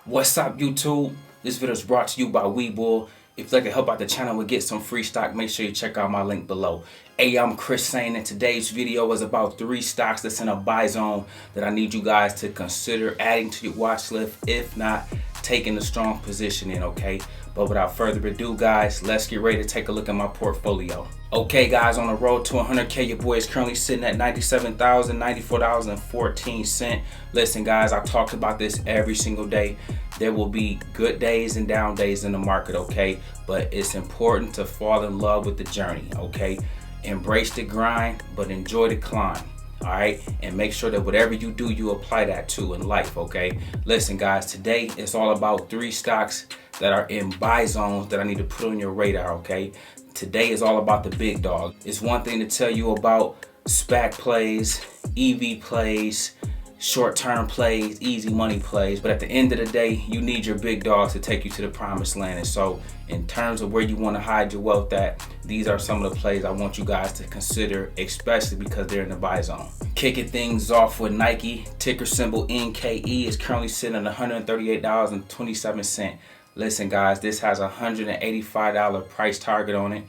What's up, YouTube? This video is brought to you by Webull. If you'd like to help out the channel and get some free stock, make sure you check out my link below. Hey, I'm Chris saying, and today's video is about 3 stocks that's in a buy zone that I need you guys to consider adding to your watch list, if not taking a strong position in, okay? But without further ado, guys, let's get ready to take a look at my portfolio. Okay, guys, on the road to 100K, your boy is currently sitting at $97,094.14. Listen, guys, I talked about this every single day. There will be good days and down days in the market, okay? But it's important to fall in love with the journey, okay? Embrace the grind, but enjoy the climb. All right, and make sure that whatever you do, you apply that to in life, okay? Listen, guys, today it's all about 3 stocks that are in buy zones that I need to put on your radar, okay? Today is all about the big dog. It's one thing to tell you about SPAC plays, EV plays, short-term plays, easy money plays, but at the end of the day, you need your big dogs to take you to the promised land. And so in terms of where you want to hide your wealth at, these are some of the plays I want you guys to consider, especially because they're in the buy zone. Kicking things off with Nike, ticker symbol NKE, is currently sitting at $138.27. Listen, guys, this has a $185 price target on it.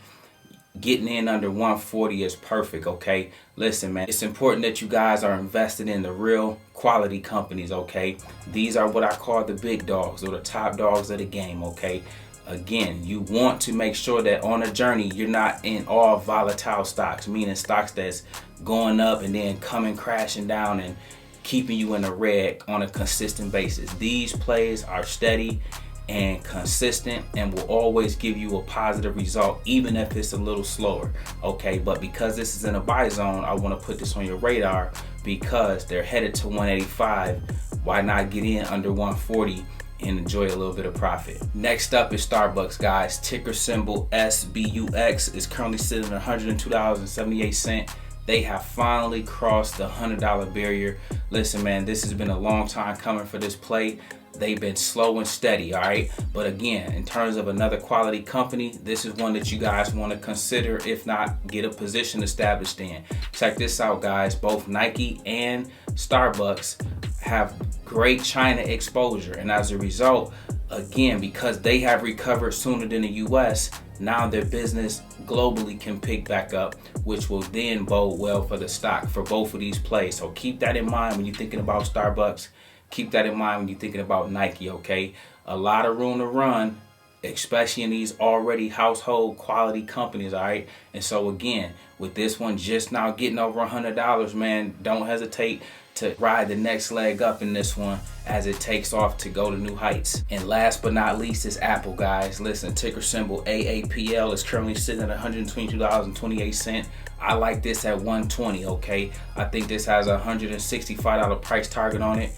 Getting in under 140 is perfect, okay? Listen, man, it's important that you guys are invested in the real quality companies, okay? These are what I call the big dogs, or the top dogs of the game, okay? Again, you want to make sure that on a journey, you're not in all volatile stocks, meaning stocks that's going up and then coming crashing down and keeping you in the red on a consistent basis. These plays are steady and consistent and will always give you a positive result, even if it's a little slower, okay? But because this is in a buy zone, I want to put this on your radar because they're headed to 185. Why not get in under 140 and enjoy a little bit of profit? Next up is Starbucks, guys. Ticker symbol SBUX is currently sitting at $102.78. They have finally crossed the $100 barrier. Listen, man, this has been a long time coming for this play. They've been slow and steady, all right? But again, in terms of another quality company, this is one that you guys want to consider, if not get a position established in. Check this out, guys. Both Nike and Starbucks have great China exposure. And as a result, again, because they have recovered sooner than the US, now their business globally can pick back up, which will then bode well for the stock for both of these plays. So keep that in mind when you're thinking about Starbucks. Keep that in mind when you're thinking about Nike, okay? A lot of room to run, especially in these already household quality companies, all right? And so again, with this one just now getting over $100, man, don't hesitate to ride the next leg up in this one as it takes off to go to new heights. And last but not least is Apple, guys. Listen, ticker symbol AAPL is currently sitting at $122.28. I like this at 120, okay? I think this has a $165 price target on it.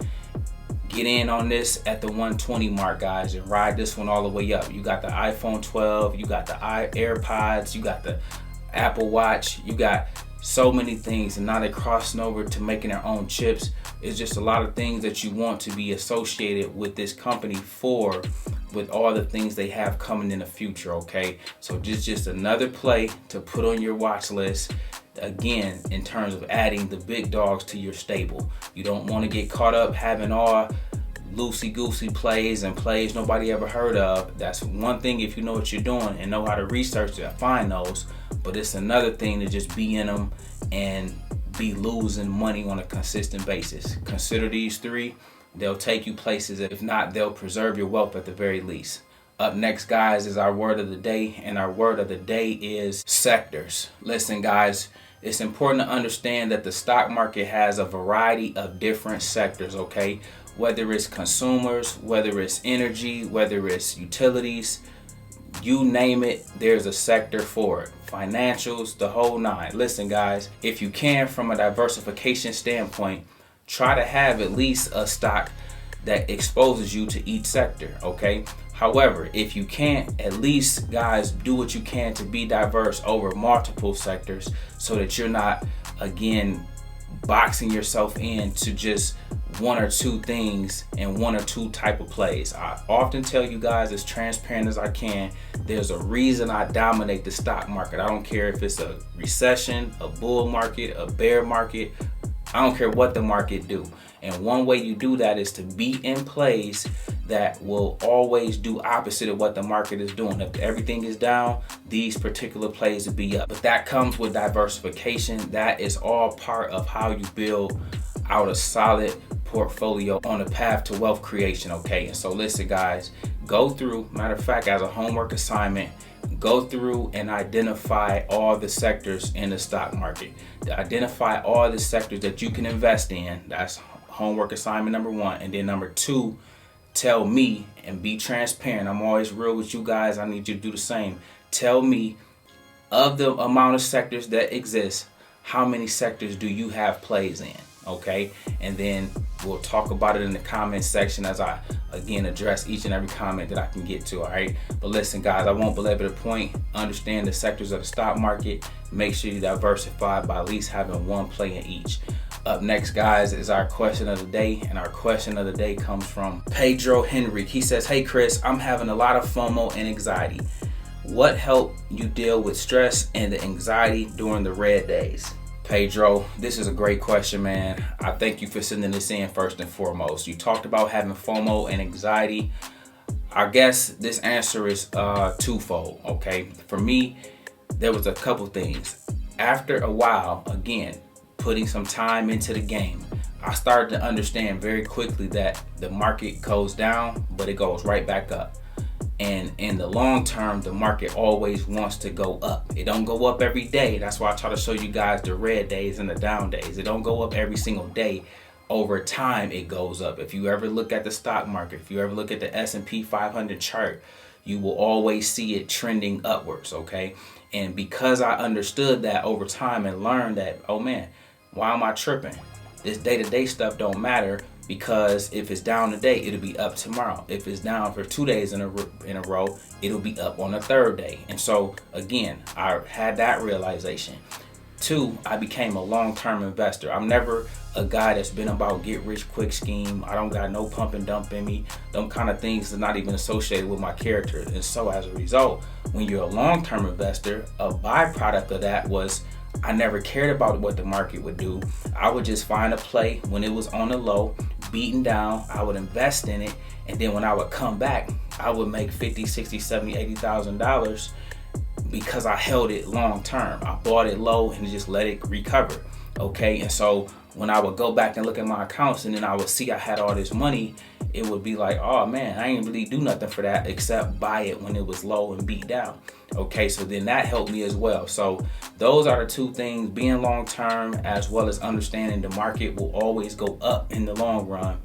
Get in on this at the 120 mark, guys, and ride this one all the way up. You got the iPhone 12, you got the AirPods, you got the Apple Watch, you got so many things, and now they're crossing over to making their own chips. It's just a lot of things that you want to be associated with this company for, with all the things they have coming in the future, okay? So just another play to put on your watch list. Again, in terms of adding the big dogs to your stable. You don't want to get caught up having all loosey-goosey plays and plays nobody ever heard of. That's one thing if you know what you're doing and know how to research and find those, but it's another thing to just be in them and be losing money on a consistent basis. Consider these 3. They'll take you places. If not, they'll preserve your wealth at the very least. Up next, guys, is our word of the day, and our word of the day is sectors. Listen, guys, it's important to understand that the stock market has a variety of different sectors, okay? Whether it's consumers, whether it's energy, whether it's utilities, you name it, there's a sector for it. Financials, the whole 9. Listen, guys, if you can, from a diversification standpoint, try to have at least a stock that exposes you to each sector, okay? However, if you can't, at least, guys, do what you can to be diverse over multiple sectors so that you're not, again, boxing yourself into just 1 or 2 things and 1 or 2 type of plays. I often tell you guys, as transparent as I can, there's a reason I dominate the stock market. I don't care if it's a recession, a bull market, a bear market. I don't care what the market do. And one way you do that is to be in plays that will always do opposite of what the market is doing. If everything is down, these particular plays will be up. But that comes with diversification. That is all part of how you build out a solid portfolio on a path to wealth creation, okay? And so listen guys, go through, matter of fact, as a homework assignment, go through and identify all the sectors in the stock market. Identify all the sectors that you can invest in. That's homework assignment number 1. And then number 2, tell me, and be transparent. I'm always real with you guys. I need you to do the same. Tell me, of the amount of sectors that exist, how many sectors do you have plays in? Okay, and then we'll talk about it in the comment section as I again address each and every comment that I can get to. All right, but listen guys, I won't belabor the point. Understand the sectors of the stock market. Make sure you diversify by at least having one play in each. Up next guys is our question of the day, and our question of the day comes from Pedro Henry. He says, hey Chris, I'm having a lot of FOMO and anxiety. What helped you deal with stress and the anxiety during the red days? Pedro, this is a great question, man. I thank you for sending this in first and foremost. You talked about having FOMO and anxiety. I guess this answer is twofold, okay? For me, there was a couple things. After a while, again, putting some time into the game, I started to understand very quickly that the market goes down, but it goes right back up. And in the long term, the market always wants to go up. It don't go up every day. That's why I try to show you guys the red days and the down days. It don't go up every single day. Over time, it goes up. If you ever look at the stock market, if you ever look at the S&P 500 chart, you will always see it trending upwards, okay? And because I understood that over time and learned that, oh man, why am I tripping? This day-to-day stuff don't matter. Because if it's down today, it'll be up tomorrow. If it's down for 2 days in a row, it'll be up on the third day. And so again, I had that realization. 2, I became a long-term investor. I'm never a guy that's been about get rich quick scheme. I don't got no pump and dump in me. Them kind of things are not even associated with my character. And so as a result, when you're a long-term investor, a byproduct of that was I never cared about what the market would do. I would just find a play when it was on the low, beaten down. I would invest in it, and then when I would come back, I would make $50, $60, $70, $80,000 because I held it long term. I bought it low and just let it recover. Okay, and so when I would go back and look at my accounts and then I would see I had all this money, it would be like, oh man, I ain't really do nothing for that except buy it when it was low and beat down. Okay, so then that helped me as well. So those are the 2 things, being long term as well as understanding the market will always go up in the long run,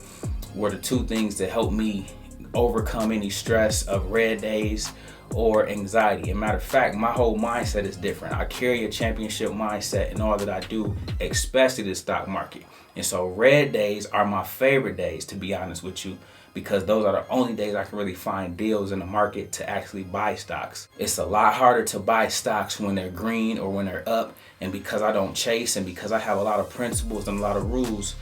were the 2 things that helped me overcome any stress of red days or anxiety. As a matter of fact, my whole mindset is different. I carry a championship mindset in all that I do, especially the stock market. And so red days are my favorite days, to be honest with you, because those are the only days I can really find deals in the market to actually buy stocks. It's a lot harder to buy stocks when they're green or when they're up. And because I don't chase and because I have a lot of principles and a lot of rules,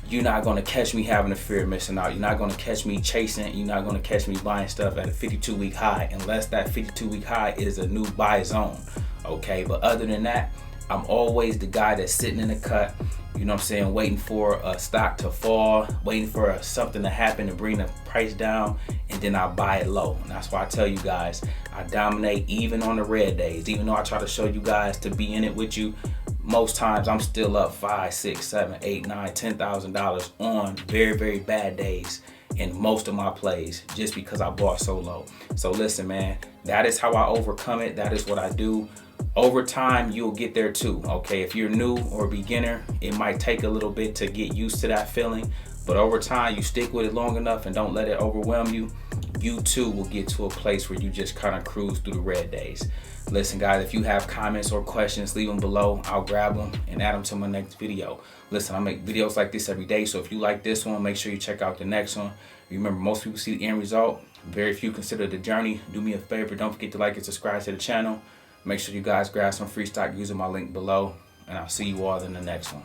you're not going to catch me having a fear of missing out. You're not going to catch me chasing. You're not going to catch me buying stuff at a 52-week high unless that 52-week high is a new buy zone. Okay, but other than that, I'm always the guy that's sitting in the cut, you know what I'm saying, waiting for a stock to fall, waiting for something to happen to bring the price down, and then I buy it low. And that's why I tell you guys, I dominate even on the red days. Even though I try to show you guys to be in it with you, most times I'm still up $5, $6, $7, $8, $9, $10,000 on very, very bad days in most of my plays just because I bought so low. So listen, man, that is how I overcome it. That is what I do. Over time, you'll get there too, okay? If you're new or a beginner, it might take a little bit to get used to that feeling, but over time, you stick with it long enough and don't let it overwhelm you, you too will get to a place where you just kind of cruise through the red days. Listen, guys, if you have comments or questions, leave them below. I'll grab them and add them to my next video. Listen, I make videos like this every day, so if you like this one, make sure you check out the next one. Remember, most people see the end result. Very few consider the journey. Do me a favor, don't forget to like and subscribe to the channel. Make sure you guys grab some free stock using my link below, and I'll see you all in the next one.